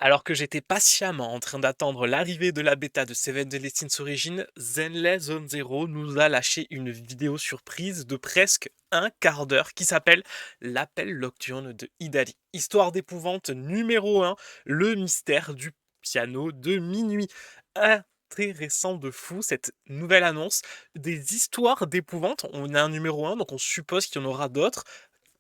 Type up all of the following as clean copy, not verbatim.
Alors que j'étais patiemment en train d'attendre l'arrivée de la bêta de Seven Deadly Sins Origins, Zenless Zone Zero nous a lâché une vidéo surprise de presque un quart d'heure qui s'appelle l'Appel nocturne de Yidhari. Histoire d'épouvante numéro un, le mystère du piano de minuit. Intéressant de fou cette nouvelle annonce. Des histoires d'épouvante, on a un numéro un, donc on suppose qu'il y en aura d'autres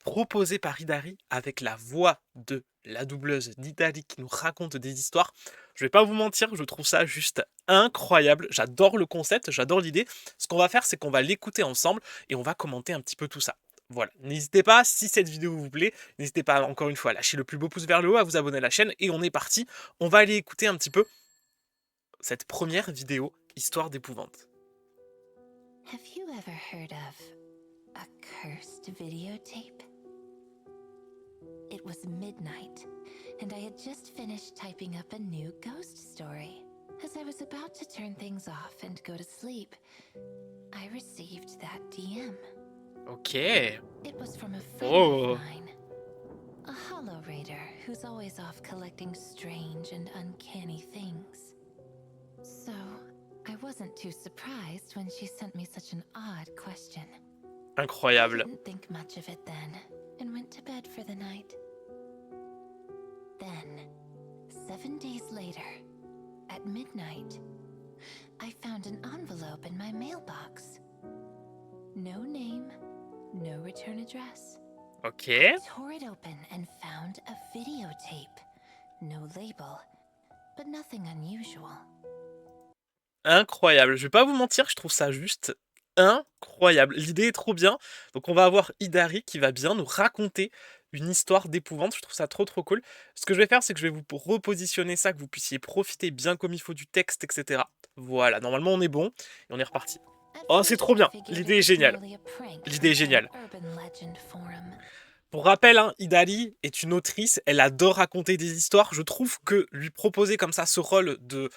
proposé par Yidhari avec la voix de la doubleuse d'Yidhari qui nous raconte des histoires. Je vais pas vous mentir, je trouve ça juste incroyable. J'adore le concept, j'adore l'idée. Ce qu'on va faire, c'est qu'on va l'écouter ensemble et on va commenter un petit peu tout ça. Voilà, n'hésitez pas, si cette vidéo vous plaît, n'hésitez pas encore une fois à lâcher le plus beau pouce vers le haut, à vous abonner à la chaîne et on est parti. On va aller écouter un petit peu cette première vidéo, Histoire d'épouvante. Have you ever heard of a cursed videotape? It was midnight, and I had just finished typing up a new ghost story. As I was about to turn things off and go to sleep, I received that DM. Ok. It was from a friend Oh. of mine, a hollow raider who's always off collecting strange and uncanny things. So, I wasn't too surprised when she sent me such an odd question. I Incroyable. didn't think much of it then, and went to bed for the night. Then, 7 days later, at midnight, I found an envelope in my mailbox. No name, no return address. Ok. I tore it open and found a videotape. No label, but nothing unusual. Incroyable. Je vais pas vous mentir, je trouve ça juste incroyable. L'idée est trop bien. Donc on va avoir Yidhari qui va bien nous raconter une histoire d'épouvante. Je trouve ça trop cool. Ce que je vais faire, c'est que je vais vous repositionner ça, que vous puissiez profiter bien comme il faut du texte, etc. Voilà, normalement on est bon et on est reparti. Oh, c'est trop bien. L'idée est géniale. L'idée est géniale. Pour rappel, hein, Yidhari est une autrice, elle adore raconter des histoires. Je trouve que lui proposer comme ça ce rôle de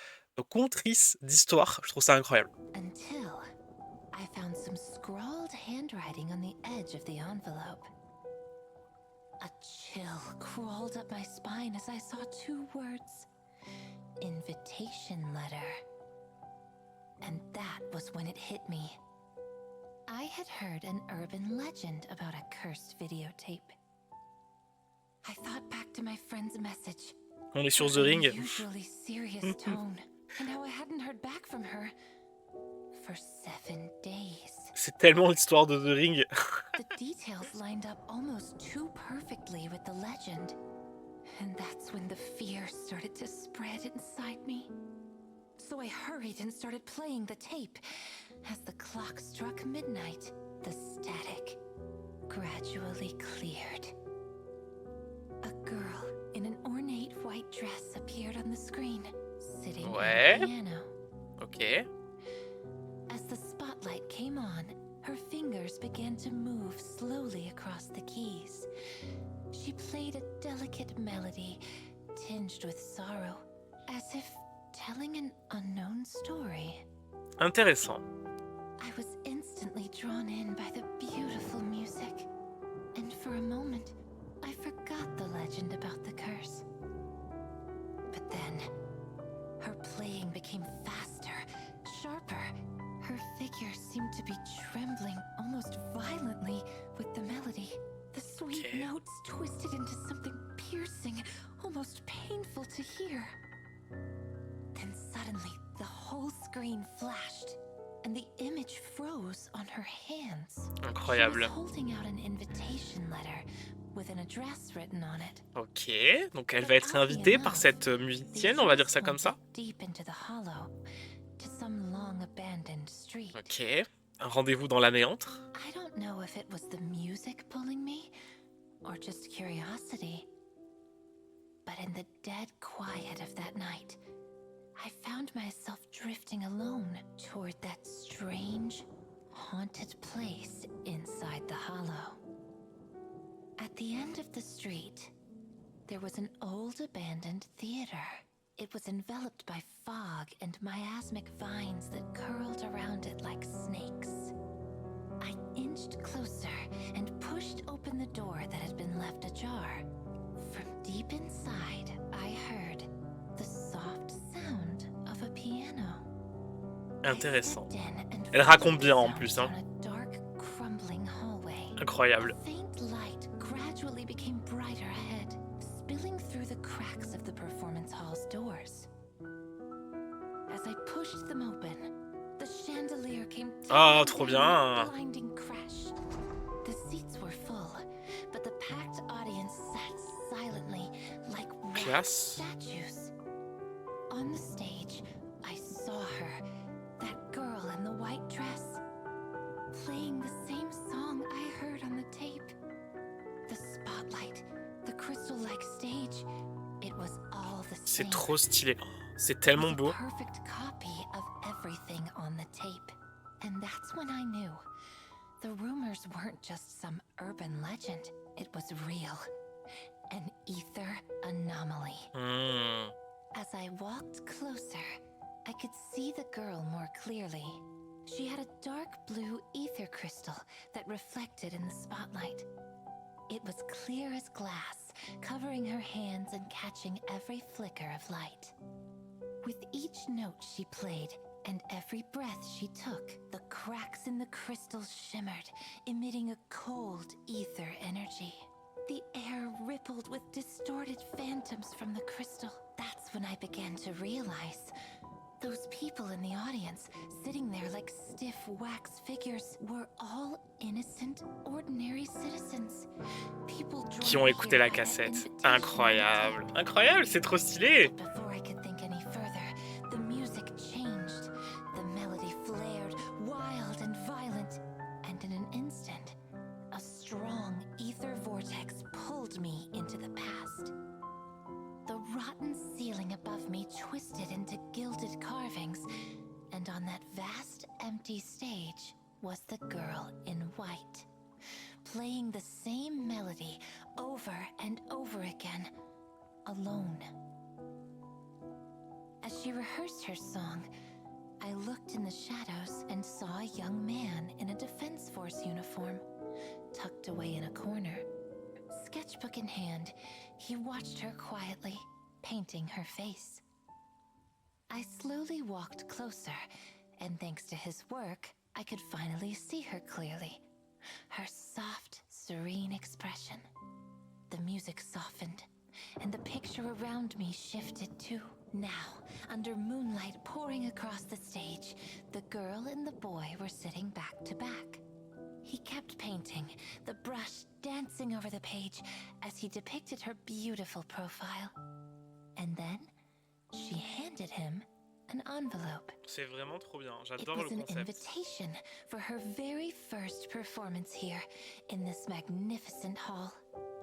contrice d'histoire, je trouve ça incroyable. Until I found some scrawled handwriting on the edge of the envelope. A chill crawled up my spine as I saw 2 words. Invitation letter. And that was when it hit me. I had heard an urban legend about a cursed videotape. I thought back to my friend's message. On est sur The Her Ring. unusually serious tone, and how I hadn't heard back from her for 7 days. C'est tellement l'histoire de The Ring. The details lined up almost too perfectly with the legend. And that's when the fear started to spread inside me. So I hurried and started playing the tape. As the clock struck midnight, the static gradually cleared. A girl in an ornate white dress appeared on the screen, sitting Ouais. at the piano. Ok. As the spotlight came on, her fingers began to move slowly across the keys. She played a delicate melody, tinged with sorrow, as if telling an unknown story. Intéressant. I was instantly drawn in by the beautiful music, and for a moment, I forgot the legend about the curse. But then, her playing became faster, sharper. Her figure seemed to be trembling almost violently with the melody. The sweet Okay. notes twisted into something piercing, almost painful to hear. Then suddenly, the whole screen flashed, and the image froze on her hands. Incroyable. She was holding out an invitation letter with an address written on it. Ok. Donc elle va être invitée par cette musicienne, on va dire ça comme ça. Deep into the hollow, to some long abandoned street. Ok. Un rendez-vous dans la néantre. I don't know if it was the music pulling me or just curiosity. But in the dead quiet of that night, I found myself drifting alone toward that strange, haunted place inside the hollow. At the end of the street, there was an old abandoned theater. It was enveloped by fog and miasmic vines that curled around it like snakes. I inched closer and pushed open the door that had been left ajar. From deep inside, I heard Intéressant. Elle raconte bien en plus, hein. Incroyable. A faint light gradually became brighter ahead, spilling through the cracks of the performance hall's doors. As I pushed them open, the chandelier came Ah, tumbling trop down bien. with a blinding crash. The seats were full, but the packed audience sat silently like wax Classe. statues. On the stage, I saw her, that girl in the white dress, playing the same song I heard on the tape. The spotlight, the crystal-like stage, it was all the same. C'est trop stylé. C'est It tellement was a beau. perfect copy of everything on the tape. And that's when I knew. The rumors weren't just some urban legend. It was real. An ether anomaly. Hmm. As I walked closer, I could see the girl more clearly. She had a dark blue ether crystal that reflected in the spotlight. It was clear as glass, covering her hands and catching every flicker of light. With each note she played and every breath she took, the cracks in the crystal shimmered, emitting a cold ether energy. The air rippled with distorted phantoms from the crystal. That's when I began to realize those people in the audience, sitting there like stiff wax figures, were all innocent, ordinary citizens. People Qui ont écouté la cassette. Incroyable. Incroyable, c'est trop stylé. Before I could think any further, the music changed. The melody flared, wild and violent, and in an instant, a strong ether vortex pulled me into the past. The rotten ceiling above me twisted into gilded carvings, and on that vast, empty stage was the girl in white, playing the same melody over and over again, alone. As she rehearsed her song, I looked in the shadows and saw a young man in a Defense Force uniform, tucked away in a corner. Sketchbook in hand, he watched her quietly, painting her face. I slowly walked closer, and thanks to his work, I could finally see her clearly. Her soft, serene expression. The music softened, and the picture around me shifted too. Now, under moonlight pouring across the stage, the girl and the boy were sitting back to back. He kept painting, the brush dancing over the page as he depicted her beautiful profile. And then, she handed him an envelope. C'est vraiment trop bien. It J'adore was le an concept. invitation for her very first performance here in this magnificent hall.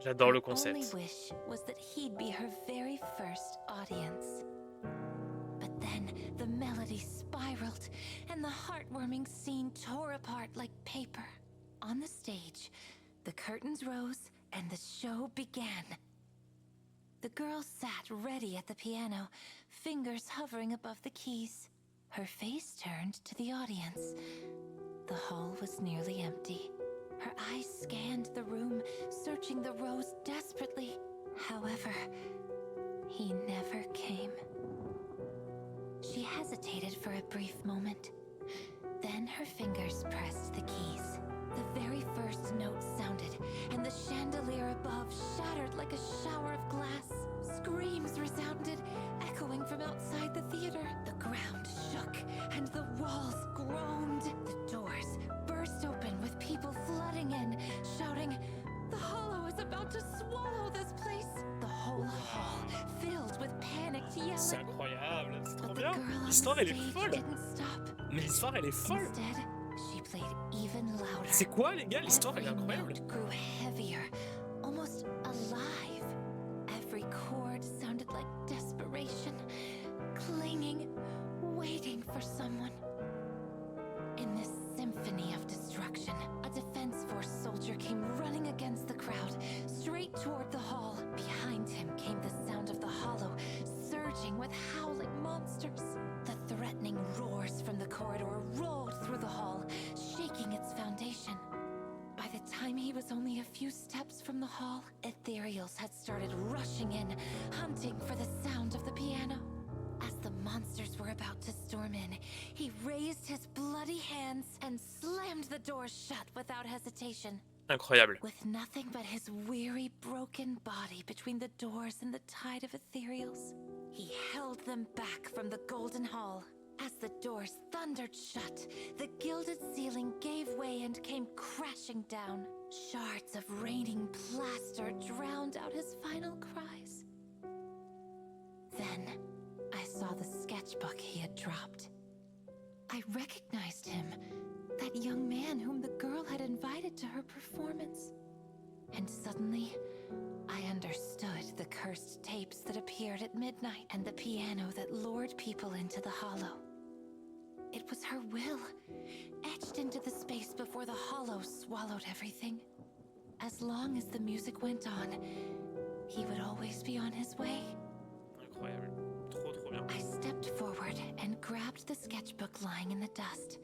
J'adore le Her only concept. wish was that he'd be her very first audience. But then the melody spiraled, and the heartwarming scene tore apart like paper. On the stage, the curtains rose, and the show began. The girl sat ready at the piano, fingers hovering above the keys. Her face turned to the audience. The hall was nearly empty. Her eyes scanned the room, searching the rows desperately. However, he never came. She hesitated for a brief moment. Then her fingers pressed the keys. The very first note sounded, and the chandelier above shattered like a shower of glass. Screams resounded, echoing from outside the theater. The ground shook, and the walls groaned. The doors burst open with people flooding in, shouting, "The hollow is about to swallow this place!" The whole hall filled with panicked C'est yelling. incroyable. C'est trop But the bien. girl on L'histoire, elle est stage folle. didn't stop. Mais l'histoire, elle est folle. Instead, she played even louder. C'est quoi, les gars? L'histoire, elle est Every incroyable. note grew heavier, almost alive. Every chord sounded like desperation, clinging, waiting for someone. In this symphony of destruction, a Defense Force soldier came running against the crowd, straight toward the hall. Behind him came the sound of the hollow, surging with howling monsters. The threatening roars from the corridor rolled through the hall, shaking its foundation. By the time he was only a few steps from the hall, ethereals had started rushing in, hunting for the sound of the piano. As the monsters were about to storm in, he raised raised his bloody hands and slammed the doors shut without hesitation. Incroyable. With nothing but his weary, broken body between the doors and the tide of ethereals, he held them back from the golden hall. As the doors thundered shut, the gilded ceiling gave way and came crashing down. Shards of raining plaster drowned out his final cries. Then, I saw the sketchbook he had dropped. I recognized him, that young man whom the girl had invited to her performance. And suddenly, I understood the cursed tapes that appeared at midnight and the piano that lured people into the hollow. It was her will, etched into the space before the hollow swallowed everything. As long as the music went on, he would always be on his way. Incroyable. Trop bien. I stepped forward and grabbed the sketchbook lying in the dust.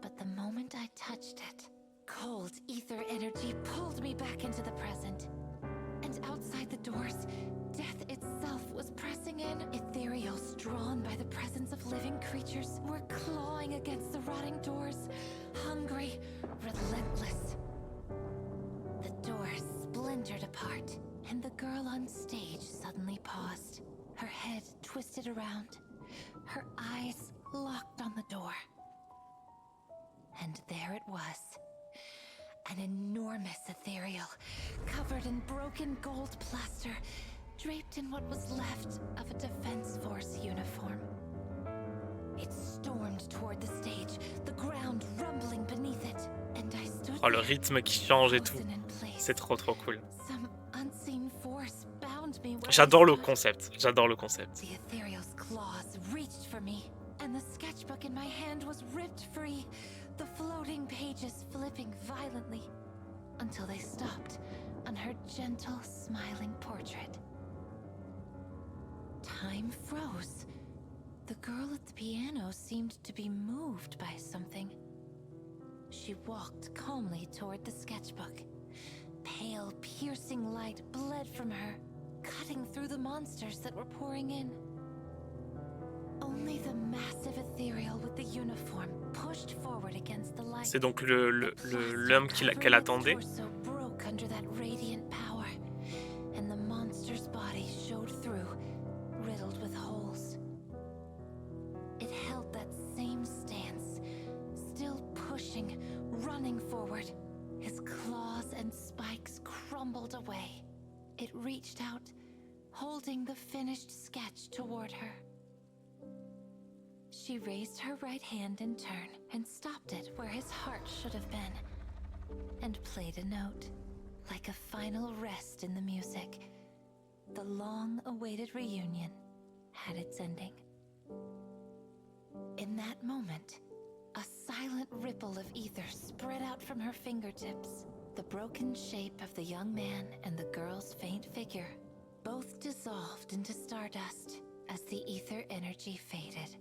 But the moment I touched it, cold ether energy pulled me back into the present. And outside the doors, death itself was pressing in. Ethereals drawn by the presence of living creatures were clawing against the rotting doors, hungry, relentless. The doors splintered apart, and the girl on stage suddenly paused, her head twisted around, her eyes locked on the door. And there it was. An enormous ethereal, covered in broken gold plaster, draped in what was left of a Defense Force uniform. It stormed toward the stage, the ground rumbling beneath it, and I stood Oh, le rythme qui change et tout. frozen in place. C'est trop cool. Some unseen force bound me where I J'adore le stood. concept. J'adore le concept. The ethereal's claws reached for me, and the sketchbook in my hand was ripped free, the floating pages flipping violently, until they stopped on her gentle, smiling portrait. Time froze. The girl at the piano seemed to be moved by something. She walked calmly toward the sketchbook. Pale, piercing light bled from her, cutting through the monsters that were pouring in. Only the massive ethereal with the uniform pushed forward against the light. C'est donc l'homme qu'elle attendait. The torso broke under that radiant power, and the monster's body showed through, riddled with holes. It held that same stance, still pushing, running forward. His claws and spikes crumbled away. It reached out, holding the finished sketch toward her. She raised her right hand in turn and stopped it where his heart should have been, and played a note, like a final rest in the music. The long-awaited reunion had its ending. In that moment, a silent ripple of ether spread out from her fingertips. The broken shape of the young man and the girl's faint figure both dissolved into stardust as the ether energy faded.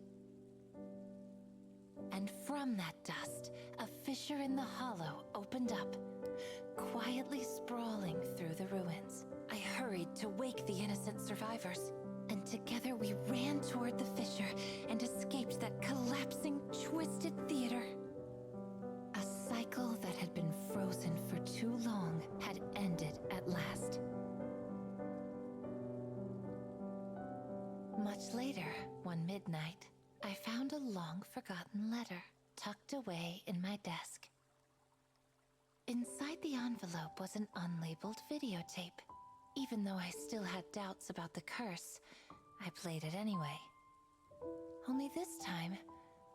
And from that dust, a fissure in the hollow opened up, quietly sprawling through the ruins. I hurried to wake the innocent survivors, and together we ran toward the fissure and escaped that collapsing, twisted theater. A cycle that had been frozen for too long had ended at last. Much later, one midnight, I found a long-forgotten letter tucked away in my desk. Inside the envelope was an unlabeled videotape. Even though I still had doubts about the curse, I played it anyway. Only this time,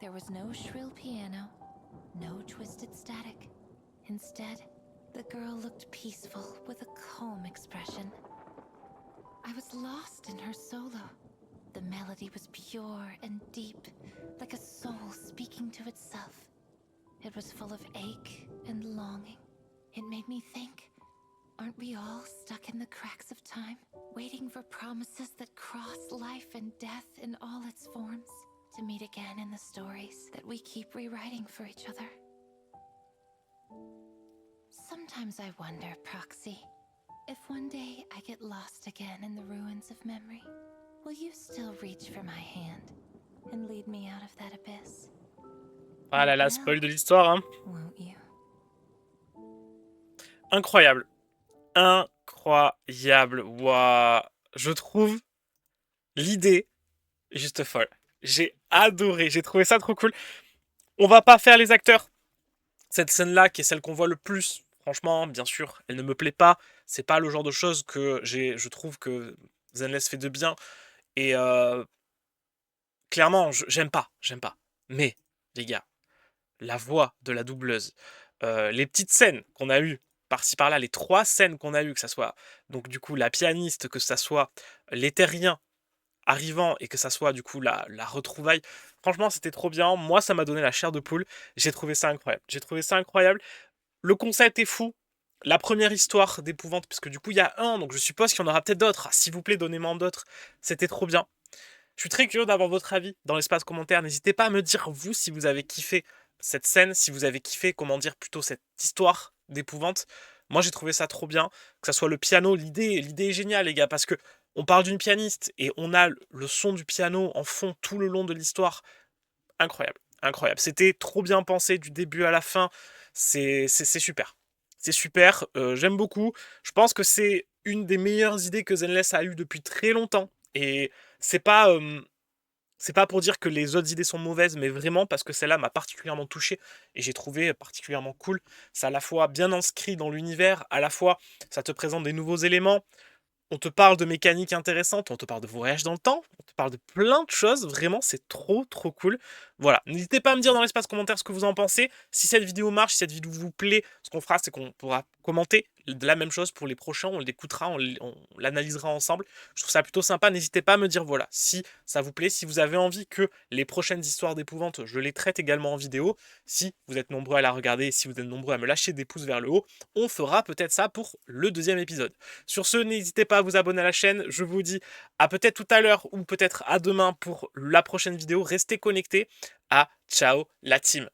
there was no shrill piano, no twisted static. Instead, the girl looked peaceful with a calm expression. I was lost in her solo. The melody was pure and deep, like a soul speaking to itself. It was full of ache and longing. It made me think, aren't we all stuck in the cracks of time, waiting for promises that cross life and death in all its forms, to meet again in the stories that we keep rewriting for each other? Sometimes I wonder, Proxy, if one day I get lost again in the ruins of memory, will you still reach for my hand and lead me out of that abyss? Ah You là là, will, spoil de l'histoire, hein. won't you? Incroyable. Incroyable. Waouh. Je trouve l'idée juste folle. J'ai adoré, j'ai trouvé ça trop cool. On va pas faire les acteurs. Cette scène-là, qui est celle qu'on voit le plus, franchement, bien sûr, elle ne me plaît pas. C'est pas le genre de choses que je trouve que Zenless fait de bien. Et clairement, j'aime pas, j'aime pas. Mais, les gars, la voix de la doubleuse, les petites scènes qu'on a eues par-ci par-là, les 3 scènes qu'on a eues, que ça soit donc du coup la pianiste, que ça soit les terriens arrivant et que ça soit du coup la retrouvaille, franchement c'était trop bien. Moi ça m'a donné la chair de poule, j'ai trouvé ça incroyable. J'ai trouvé ça incroyable. Le concept est fou. La première histoire d'épouvante, parce que du coup il y a un, donc je suppose qu'il y en aura peut-être d'autres. Ah, s'il vous plaît, donnez-moi d'autres. C'était trop bien. Je suis très curieux d'avoir votre avis dans l'espace commentaire. N'hésitez pas à me dire, vous, si vous avez kiffé cette scène, si vous avez kiffé, comment dire, plutôt cette histoire d'épouvante. Moi, j'ai trouvé ça trop bien. Que ça soit le piano, l'idée est géniale, les gars, parce que on parle d'une pianiste et on a le son du piano en fond tout le long de l'histoire. Incroyable, incroyable. C'était trop bien pensé du début à la fin. C'est super. C'est super. J'aime beaucoup. Je pense que c'est une des meilleures idées que Zenless a eues depuis très longtemps. Et c'est pas, c'est pas pour dire que les autres idées sont mauvaises, mais vraiment parce que celle-là m'a particulièrement touché et j'ai trouvé particulièrement cool. C'est à la fois bien inscrit dans l'univers, à la fois ça te présente des nouveaux éléments, on te parle de mécaniques intéressantes, on te parle de voyage dans le temps, on te parle de plein de choses, vraiment c'est trop trop cool. Voilà, n'hésitez pas à me dire dans l'espace commentaire ce que vous en pensez. Si cette vidéo marche, si cette vidéo vous plaît, ce qu'on fera c'est qu'on pourra commenter de la même chose pour les prochains, on l'écoutera, on l'analysera ensemble. Je trouve ça plutôt sympa, n'hésitez pas à me dire voilà, si ça vous plaît, si vous avez envie que les prochaines histoires d'épouvante, je les traite également en vidéo. Si vous êtes nombreux à la regarder, si vous êtes nombreux à me lâcher des pouces vers le haut, on fera peut-être ça pour le deuxième épisode. Sur ce, n'hésitez pas à vous abonner à la chaîne. Je vous dis à peut-être tout à l'heure ou peut-être à demain pour la prochaine vidéo. Restez connectés. À ciao la team.